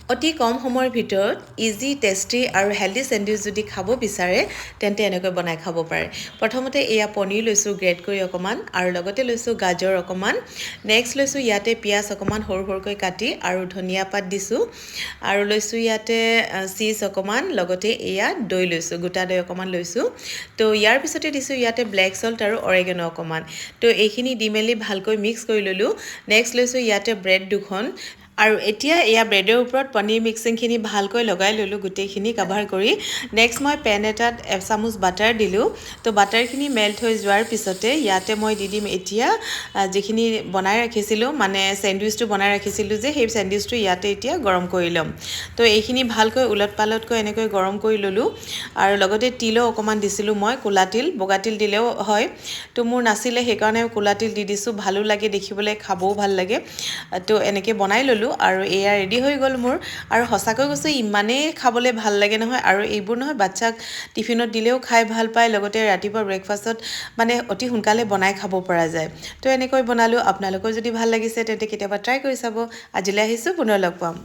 অতি কম সময়ৰ ভিতৰত ইজি টেষ্টি আৰু হেল্ডি চেণ্ডউইচ যদি খাব বিচাৰে তেন্তে এনেকৈ বনাই খাব পাৰে প্ৰথমতে এয়া পনীৰ লৈছোঁ গ্ৰেট কৰি অকমান আৰু লগতে লৈছোঁ গাজৰ অকমান নেক্সট লৈছোঁ ইয়াতে পিয়াজ অকমান সৰু সৰুকৈ কাটি আৰু ধনিয়া পাত দিছোঁ আৰু লৈছোঁ ইয়াতে চিজ অকমান লগতে এয়া দৈ লৈছোঁ গোটা দৈ অকমান লৈছোঁ তো ইয়াৰ পিছতে দিছোঁ ইয়াতে ব্লেক সল্ট আৰু অৰেগেনো অকমান তো এইখিনি দি মেলি ভালকৈ মিক্স কৰি ললোঁ নেক্সট লৈছোঁ ইয়াতে ব্ৰেড দুখন আৰু এতিয়া এয়া ব্ৰেডৰ ওপৰত পনীৰ মিক্সিংখিনি ভালকৈ লগাই ললোঁ গোটেইখিনি কভাৰ কৰি নেক্সট মই পেন এটাত এচামুচ বাটাৰ দিলোঁ তো বাটাৰখিনি মেল্ট হৈ যোৱাৰ পিছতে ইয়াতে মই দি দিম এতিয়া যিখিনি বনাই ৰাখিছিলোঁ মানে চেণ্ডউইচটো বনাই ৰাখিছিলোঁ যে সেই চেণ্ডউইচটো ইয়াতে এতিয়া গৰম কৰি ল'ম তো এইখিনি ভালকৈ উলট পালটকৈ এনেকৈ গৰম কৰি ললোঁ আৰু লগতে তিলো অকমান দিছিলোঁ মই কোলা তিল বগা তিল দিলেও হয় তো মোৰ নাছিলে সেইকাৰণে কোলা তিল দি দিছোঁ ভালো লাগে দেখিবলৈ খাবও ভাল লাগে তো এনেকৈ বনাই ললোঁ আৰু এয়া ৰেডি হৈ গ'ল মোৰ আৰু সঁচাকৈ কৈছোঁ ইমানেই খাবলৈ ভাল লাগে নহয় আৰু এইবোৰ নহয় বাচ্চাক টিফিনত দিলেও খাই ভাল পায় লগতে ৰাতিপুৱা ব্ৰেকফাষ্টত মানে অতি সোনকালে বনাই খাব পৰা যায় তো এনেকৈ বনালোঁ আপোনালোকৰ যদি ভাল লাগিছে তেন্তে কেতিয়াবা ট্ৰাই কৰি চাব আজিলৈ আহিছোঁ পুনৰ লগ পাম